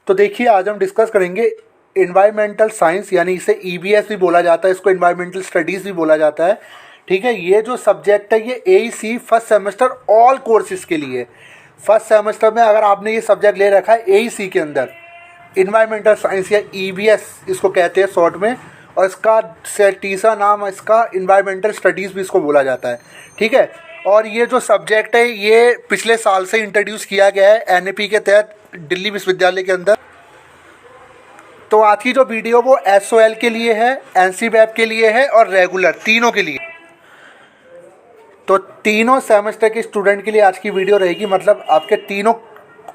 तो देखिए आज हम डिस्कस करेंगे इन्वायरमेंटल साइंस, यानी इसे ईबीएस भी बोला जाता है, इसको इन्वायरमेंटल स्टडीज़ भी बोला जाता है। ठीक है, ये जो सब्जेक्ट है ये AEC first semester all courses के लिए। फर्स्ट सेमेस्टर में अगर आपने ये सब्जेक्ट ले रखा है एईसी के अंदर, इन्वायरमेंटल साइंस या ईबीएस इसको कहते हैं शॉर्ट में, और इसका तीसरा नाम इसका इन्वायरमेंटल स्टडीज़ भी इसको बोला जाता है। ठीक है, और ये जो सब्जेक्ट है ये पिछले साल से इंट्रोड्यूस किया गया है एनईपी के तहत दिल्ली विश्वविद्यालय के अंदर। तो आज की जो वीडियो वो एसओएल के लिए है, एनसीबैप के लिए है और रेगुलर, तीनों के लिए। तो तीनों सेमेस्टर के स्टूडेंट के लिए आज की वीडियो रहेगी, मतलब आपके तीनों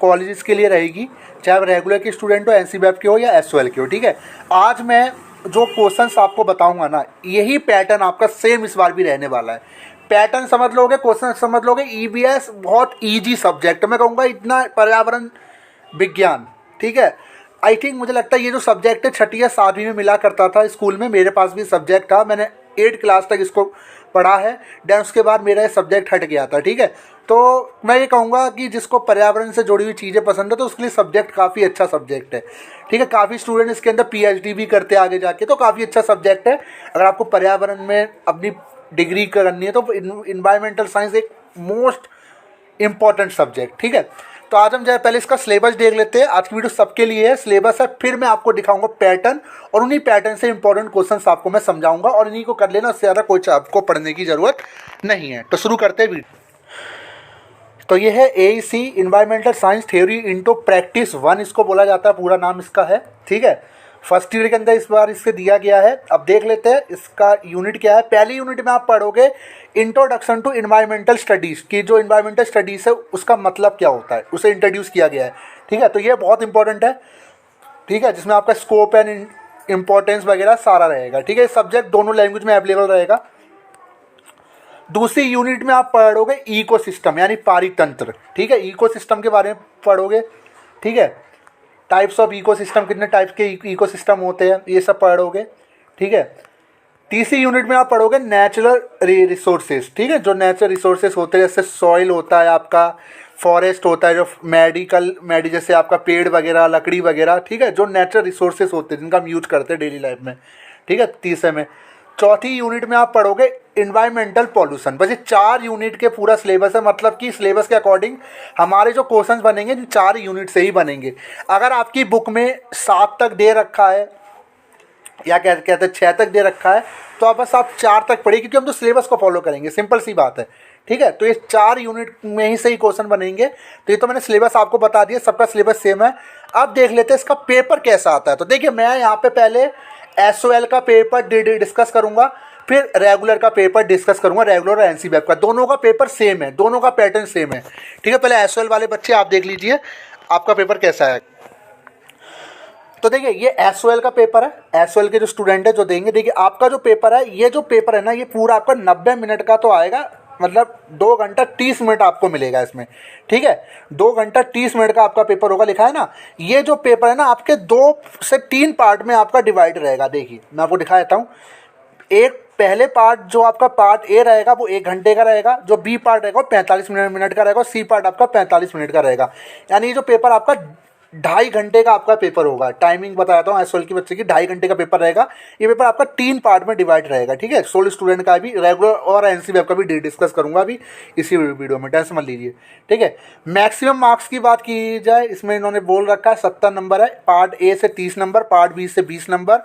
कॉलेजेस के लिए रहेगी, चाहे आप रेगुलर के स्टूडेंट हो, एनसीबैप के हो या एसओएल के हो। ठीक है, आज मैं जो क्वेश्चंस आपको बताऊंगा ना, यही पैटर्न आपका सेम इस बार भी रहने वाला है। पैटर्न समझ लोगे, क्वेश्चन समझ लोगे। ईबीएस बहुत इजी सब्जेक्ट, मैं कहूँगा इतना पर्यावरण विज्ञान। ठीक है, आई थिंक मुझे लगता है ये जो सब्जेक्ट है छठी या सातवीं में मिला करता था स्कूल में, मेरे पास भी सब्जेक्ट था, मैंने 8 क्लास तक इसको पढ़ा है, देन उसके बाद मेरा ये सब्जेक्ट हट गया था। ठीक है, तो मैं ये कहूँगा कि जिसको पर्यावरण से जुड़ी हुई चीज़ें पसंद है तो उसके लिए सब्जेक्ट काफ़ी अच्छा सब्जेक्ट है। ठीक है, काफ़ी स्टूडेंट इसके अंदर पीएचडी भी करते हैं आगे जाके, तो काफ़ी अच्छा सब्जेक्ट है। अगर आपको पर्यावरण में अपनी डिग्री करनी है तो इन्वायरमेंटल साइंस एक मोस्ट इम्पॉर्टेंट सब्जेक्ट। ठीक है, तो आज हम जाए पहले इसका सिलेबस देख लेते हैं। आज की वीडियो सबके लिए है, सिलेबस है, फिर मैं आपको दिखाऊंगा पैटर्न, और उन्हीं पैटर्न से इंपॉर्टेंट क्वेश्चंस आपको मैं समझाऊंगा, और इन्हीं को कर लेना, उससे ज़्यादा कोई आपको पढ़ने की ज़रूरत नहीं है। तो शुरू करते हैं वीडियो। तो ये है AEC environmental science theory into practice 1, इसको बोला जाता है, पूरा नाम इसका है। ठीक है, फर्स्ट यूनिट के अंदर इस बार इससे दिया गया है। अब देख लेते हैं इसका यूनिट क्या है। पहली यूनिट में आप पढ़ोगे इंट्रोडक्शन टू इन्वायरमेंटल स्टडीज़ की, जो इन्वायरमेंटल स्टडीज़ है उसका मतलब क्या होता है, उसे इंट्रोड्यूस किया गया है। ठीक है, तो ये बहुत इंपॉर्टेंट है। ठीक है, जिसमें आपका स्कोप एंड इम्पोर्टेंस वगैरह सारा रहेगा। ठीक है, सब्जेक्ट दोनों लैंग्वेज में अवेलेबल रहेगा। दूसरी यूनिट में आप पढ़ोगे इकोसिस्टम यानी पारितंत्र। ठीक है, इकोसिस्टम के बारे में पढ़ोगे। ठीक है, टाइप्स ऑफ इकोसिस्टम, कितने टाइप्स के इकोसिस्टम होते हैं, ये सब पढ़ोगे। ठीक है, तीसरी यूनिट में आप पढ़ोगे नेचुरल रिसोर्सेज। ठीक है, जो नेचुरल रिसोर्सेज होते हैं, जैसे सॉइल होता है आपका, फॉरेस्ट होता है, जो जैसे आपका पेड़ वगैरह, लकड़ी वगैरह। ठीक है, जो नेचुरल रिसोर्सेज होते हैं जिनका हम यूज करते हैं डेली लाइफ में। ठीक है, तीसरे में। चौथी यूनिट में आप पढ़ोगे इन्वायरमेंटल पॉल्यूशन। बस ये 4 यूनिट के पूरा सिलेबस है, मतलब कि सिलेबस के अकॉर्डिंग हमारे जो क्वेश्चंस बनेंगे 4 यूनिट से ही बनेंगे। अगर आपकी बुक में 7 तक दे रखा है या कहते हैं 6 तक दे रखा है, तो आप 4 तक पढ़िए, क्योंकि हम तो सिलेबस को फॉलो करेंगे, सिंपल सी बात है। ठीक है, तो ये 4 यूनिट में ही सही क्वेश्चन बनेंगे। तो ये तो मैंने सिलेबस आपको बता दिया, सबका सिलेबस सेम है। अब देख लेते हैं इसका पेपर कैसा आता है। तो देखिए, मैं यहाँ पे पहले एसओएल का पेपर डिस्कस करूंगा, फिर रेगुलर का पेपर डिस्कस करूंगा, रेगुलर और एनसीबैप का। दोनों का पेपर सेम है, दोनों का पैटर्न सेम है। ठीक है, पहले एसओएल वाले बच्चे आप देख लीजिए आपका पेपर कैसा है। तो देखिए, ये एसओएल का पेपर है, एसओएल के जो स्टूडेंट है जो देंगे। देखिए, आपका जो पेपर है, ये जो पेपर है ना, ये पूरा आपका 90 मिनट का तो आएगा, मतलब 2 घंटा 30 मिनट आपको मिलेगा इसमें। ठीक है, 2 घंटा 30 मिनट का आपका पेपर होगा, लिखा है ना। ये जो पेपर है ना, आपके 2 से 3 पार्ट में आपका डिवाइड रहेगा। देखिए, मैं आपको दिखा देता हूँ। एक पहले पार्ट जो आपका पार्ट ए रहेगा वो 1 घंटे का रहेगा, जो बी पार्ट रहेगा वो 45 मिनट का रहेगा, और सी पार्ट आपका 45 मिनट का रहेगा। यानी ये जो पेपर आपका 2.5 घंटे का आपका पेपर होगा। टाइमिंग बताता हूँ एसओएल की बच्चे की, 2.5 घंटे का पेपर रहेगा। ये पेपर आपका 3 पार्ट में डिवाइड रहेगा। ठीक है, 16 स्टूडेंट का भी, रेगुलर और एनसीबैप का भी डिस्कस करूंगा अभी इसी वीडियो में, टेंशन मत लीजिए। ठीक है, मैक्सिमम मार्क्स की बात की जाए, इसमें इन्होंने बोल रखा है 70 नंबर है। पार्ट ए से 30 नंबर, पार्ट बी से 20 नंबर,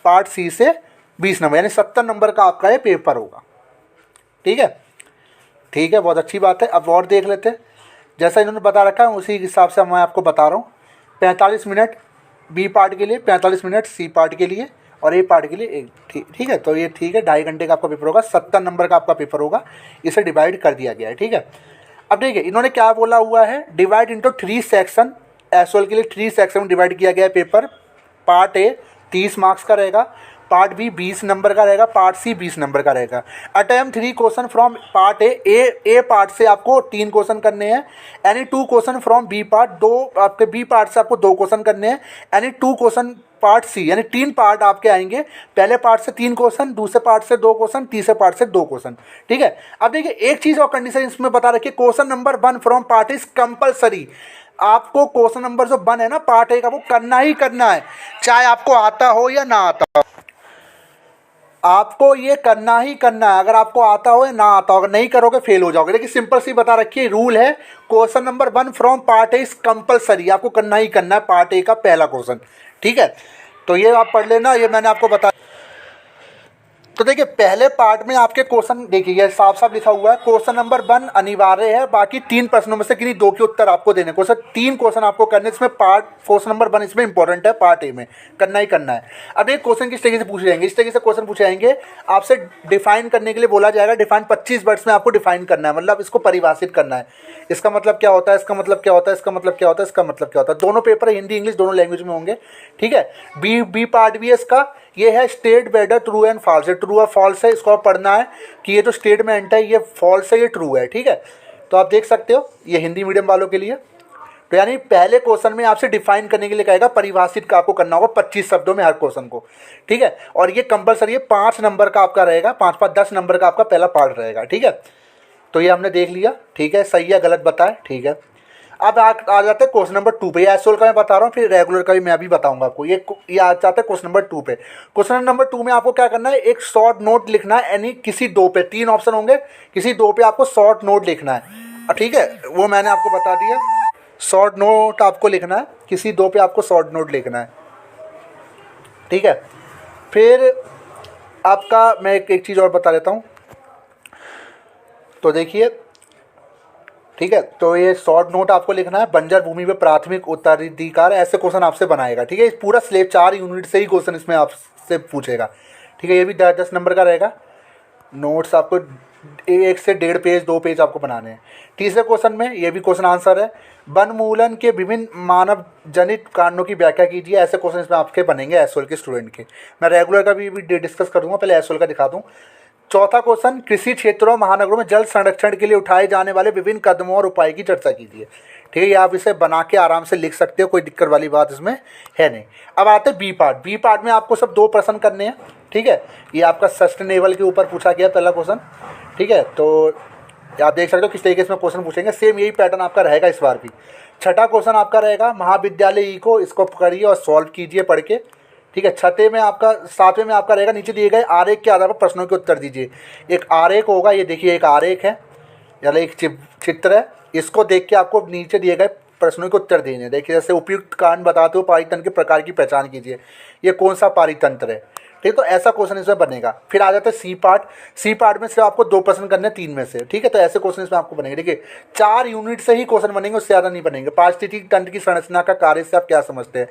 पार्ट सी से 20 नंबर, यानी 70 नंबर का आपका ये पेपर होगा। ठीक है, ठीक है, बहुत अच्छी बात है। अब और देख लेते हैं, जैसा इन्होंने बता रखा है उसी हिसाब से मैं आपको बता रहा हूँ। 45 मिनट बी पार्ट के लिए, 45 मिनट सी पार्ट के लिए, और ए पार्ट के लिए एक। ठीक है, तो ये ठीक है, 2.5 घंटे का आपका पेपर होगा, 70 नंबर का आपका पेपर होगा, इसे डिवाइड कर दिया गया है। ठीक है, अब देखिए इन्होंने क्या बोला हुआ है, डिवाइड इंटू 3 सेक्शन। एसओएल के लिए 3 सेक्शन में डिवाइड किया गया है पेपर। पार्ट ए 30 मार्क्स का रहेगा, पार्ट बी 20 नंबर का रहेगा, पार्ट सी 20 नंबर का रहेगा। Attempt 3 question from part A part से आपको 3 क्वेश्चन करने हैं, यानी 2 क्वेश्चन फ्रॉम बी पार्ट, 2 आपके बी पार्ट से आपको 2 क्वेश्चन करने हैं, यानी 2 क्वेश्चन पार्ट सी, यानी 3 पार्ट आपके आएंगे। पहले पार्ट से 3 क्वेश्चन, दूसरे पार्ट से 2 क्वेश्चन, तीसरे पार्ट से 2 क्वेश्चन। ठीक है, अब देखिए एक चीज और कंडीशन इसमें बता रखिए, question number 1 from part is compulsory. आपको क्वेश्चन नंबर जो 1 है ना पार्ट ए का, वो करना ही करना है, चाहे आपको आता हो या ना आता हो। आपको ये करना ही करना है, अगर आपको आता हो या ना आता हो, अगर नहीं करोगे फेल हो जाओगे। लेकिन सिंपल सी बता रखी है, रूल है, question number 1 from part A is compulsory, आपको करना ही करना है पार्ट ए का पहला क्वेश्चन, ठीक है। तो ये आप पढ़ लेना, ये मैंने आपको बताया। तो देखिए पहले पार्ट में आपके क्वेश्चन देखिए ये साफ साफ लिखा हुआ है, क्वेश्चन नंबर 1 अनिवार्य है, बाकी 3 प्रश्नों में से किन्हीं 2 के उत्तर आपको देने को। सर 3 क्वेश्चन आपको करने, इसमें पार्ट क्वेश्चन नंबर 1 इसमें इंपॉर्टेंट है, पार्ट ए में करना ही करना है। अब एक क्वेश्चन किस तरीके से पूछे जाएंगे, इस तरीके से क्वेश्चन पूछे जाएंगे, आपसे डिफाइन करने के लिए बोला जाएगा, डिफाइन 25 वर्ड्स में आपको डिफाइन करना है, मतलब इसको परिभाषित करना है, इसका मतलब क्या होता है, इसका मतलब क्या होता है, इसका मतलब क्या होता है, इसका मतलब क्या होता है। दोनों पेपर हिंदी इंग्लिश दोनों लैंग्वेज में होंगे, ठीक है। बी पार्ट भी है इसका, ये है state whether true and false है, ट्रू और फॉल्स है, इसको पढ़ना है कि ये जो स्टेटमेंट है ये फॉल्स है ये ट्रू है, ठीक है। तो आप देख सकते हो ये हिंदी मीडियम वालों के लिए। तो यानी पहले क्वेश्चन में आपसे डिफाइन करने के लिए कहेगा, परिभाषित का आपको करना होगा 25 शब्दों में हर क्वेश्चन को, ठीक है। और ये कंपलसरी है, 5 नंबर का आपका रहेगा, 5-5 10 नंबर का आपका पहला पार्ट रहेगा, ठीक है। तो ये हमने देख लिया, ठीक है, सही है गलत बताए, ठीक है। अब आ जाते हैं क्वेश्चन नंबर 2 पे, ये एसओएल का मैं बता रहा हूँ, फिर रेगुलर का भी मैं अभी बताऊंगा आपको। ये आ जाता है क्वेश्चन नंबर 2 पे। क्वेश्चन नंबर 2 में आपको क्या करना है, एक शॉर्ट नोट लिखना है, यानी किसी 2 पे, 3 ऑप्शन होंगे, किसी 2 पे आपको शॉर्ट नोट लिखना है, ठीक है। वो मैंने आपको बता दिया, शॉर्ट नोट आपको लिखना है, किसी 2 पे आपको शॉर्ट नोट लिखना है, ठीक है। फिर आपका मैं एक चीज़ और बता देता हूँ, तो देखिए, ठीक है। तो ये शॉर्ट नोट आपको लिखना है, बंजर भूमि पे प्राथमिक उत्तराधिकार, ऐसे क्वेश्चन आपसे बनाएगा, ठीक है। इस पूरा स्लेब 4 यूनिट से ही क्वेश्चन इसमें आपसे पूछेगा, ठीक है। ये भी 10-10 नंबर का रहेगा। नोट्स आपको 1 से 1.5 पेज 2 पेज आपको बनाने हैं। तीसरे क्वेश्चन में ये भी क्वेश्चन आंसर है, वनमूलन के विभिन्न मानव जनित कारणों की व्याख्या कीजिए, ऐसे क्वेश्चन इसमें आपके बनेंगे एसओएल के स्टूडेंट के। मैं रेगुलर का भी डिस्कस करूँगा, पहले एसओएल का दिखा दूँ। चौथा क्वेश्चन, कृषि क्षेत्रों महानगरों में जल संरक्षण के लिए उठाए जाने वाले विभिन्न कदमों और उपाय की चर्चा कीजिए, ठीक है। ये आप इसे बना के आराम से लिख सकते हो, कोई दिक्कत वाली बात इसमें है नहीं। अब आते हैं बी पार्ट। बी पार्ट में आपको सब 2 प्रश्न करने हैं, ठीक है। ये आपका सस्टेनेबल के ऊपर पूछा गया पहला क्वेश्चन, ठीक है। तो आप देख सकते हो किस तरीके से इसमें क्वेश्चन पूछेंगे, सेम यही पैटर्न आपका रहेगा इस बार भी। छठा क्वेश्चन आपका रहेगा महाविद्यालय इको, इसको पकड़िए और सॉल्व कीजिए पढ़ के, ठीक है। 7वें में आपका रहेगा, नीचे दिए गए आरेख के आधार पर प्रश्नों के उत्तर दीजिए। एक आरेख होगा, ये देखिए एक आरेख है या एक चित्र है, इसको देख के आपको नीचे दिए गए प्रश्नों के उत्तर देने। देखिए जैसे उपयुक्त कारण बताते हो, पारितंत्र के प्रकार की पहचान कीजिए, ये कौन सा पारितंत्र है, ठीक। तो ऐसा क्वेश्चन इसमें बनेगा। फिर आ जाता है सी पार्ट। सी पार्ट में से आपको 2 प्रश्न करने हैं 3 में से, ठीक है। तो ऐसे क्वेश्चन इसमें आपको बनेंगे, देखिए 4 यूनिट से ही क्वेश्चन बनेंगे, उससे ज़्यादा नहीं बनेंगे। पारिस्थितिकी तंत्र की संरचना का कार्य से आप क्या समझते हैं,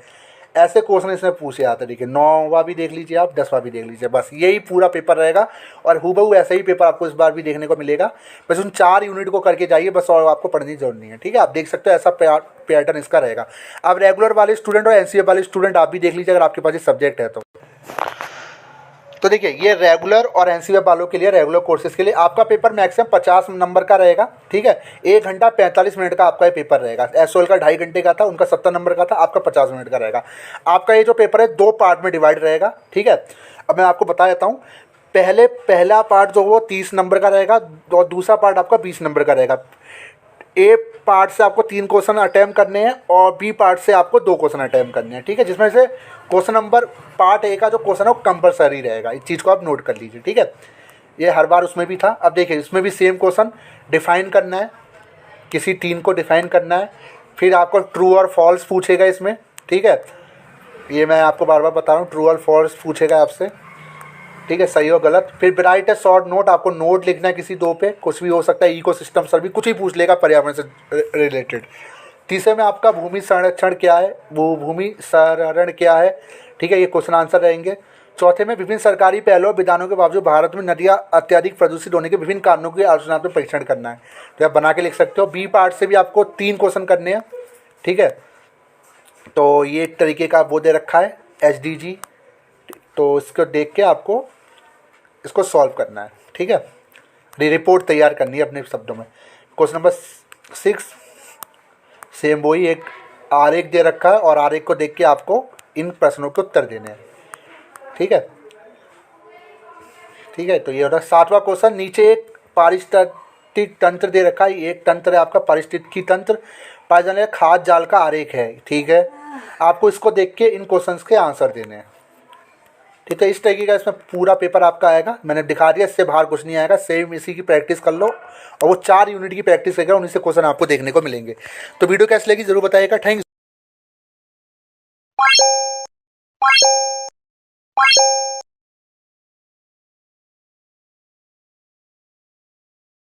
ऐसे क्वेश्चन इसमें पूछे जाते हैं, ठीक है। 9वां भी देख लीजिए आप, 10वां भी देख लीजिए, बस यही पूरा पेपर रहेगा। और हूबहू ऐसा ही पेपर आपको इस बार भी देखने को मिलेगा, बस उन 4 यूनिट को करके जाइए बस, और आपको पढ़ने की जरूरत नहीं है, ठीक है। आप देख सकते हो ऐसा पैटर्न इसका रहेगा। अब रेगुलर वाले स्टूडेंट और एनसीए वाले स्टूडेंट आप भी देख लीजिए, अगर आपके पास ये सब्जेक्ट है तो देखिए ये रेगुलर और एनसीएफ वालों के लिए, रेगुलर कोर्सेज के लिए आपका पेपर मैक्सिमम 50 नंबर का रहेगा, ठीक है। 1 घंटा 45 मिनट का आपका ये पेपर रहेगा। एसओएल का 2.5 घंटे का था, उनका 70 नंबर का था, आपका 50 मिनट का रहेगा। आपका ये जो पेपर है 2 पार्ट में डिवाइड रहेगा, ठीक है। अब मैं आपको बता देता हूँ, पहला पार्ट जो वो 30 नंबर का रहेगा और दूसरा पार्ट आपका 20 नंबर का रहेगा। ए पार्ट से आपको 3 क्वेश्चन अटैम्प्ट करने हैं और बी पार्ट से आपको 2 क्वेश्चन अटैम्प्ट करने हैं, ठीक है। जिसमें से क्वेश्चन नंबर पार्ट ए का जो क्वेश्चन है वो कंपलसरी रहेगा, इस चीज़ को आप नोट कर लीजिए, ठीक है। ये हर बार उसमें भी था। अब देखिए इसमें भी सेम क्वेश्चन डिफाइन करना है, किसी 3 को डिफाइन करना है, फिर आपको ट्रू और फॉल्स पूछेगा इसमें, ठीक है। ये मैं आपको बार बार बता रहा हूँ, ट्रू और फॉल्स पूछेगा आपसे, ठीक है, सही और गलत। फिर राइट ए शॉर्ट नोट, आपको नोट लिखना है किसी 2 पे, कुछ भी हो सकता है, इकोसिस्टम सर्वे कुछ भी पूछ लेगा पर्यावरण से रिलेटेड। तीसरे में आपका भूमि संरक्षण क्या है, वो भूमि संरक्षण क्या है, ठीक है, ये क्वेश्चन आंसर रहेंगे। चौथे में विभिन्न सरकारी पहलों और विधानों के बावजूद भारत में नदियाँ अत्यधिक प्रदूषित होने के विभिन्न कारणों की आलोचनात्मक परीक्षण करना है, तो आप बना के लिख सकते हो। बी पार्ट से भी आपको 3 क्वेश्चन करने हैं, ठीक है। तो ये एक तरीके का वो दे रखा है SDG, तो इसको देख के आपको इसको सॉल्व करना है, ठीक है। रिपोर्ट तैयार करनी है अपने शब्दों में। क्वेश्चन नंबर 6 सेम वही एक आरेख दे रखा है और आरेख को देख के आपको इन प्रश्नों के उत्तर देने हैं, ठीक है, ठीक है। तो ये होता है 7वां क्वेश्चन, नीचे एक पारिस्थितिक तंत्र दे रखा है, एक तंत्र है आपका पारिस्थितिकी तंत्र, पायजाने खाद जाल का आरेख है, ठीक है। आपको इसको देख के इन क्वेश्चंस के आंसर देने हैं, ठीक है। इस तरीके का इसमें पूरा पेपर आपका आएगा, मैंने दिखा दिया, इससे बाहर कुछ नहीं आएगा। सेम इसी की प्रैक्टिस कर लो और वो 4 यूनिट की प्रैक्टिस करेगा, उन्हीं से क्वेश्चन आपको देखने को मिलेंगे। तो वीडियो कैसे लगी जरूर बताइएगा। थैंक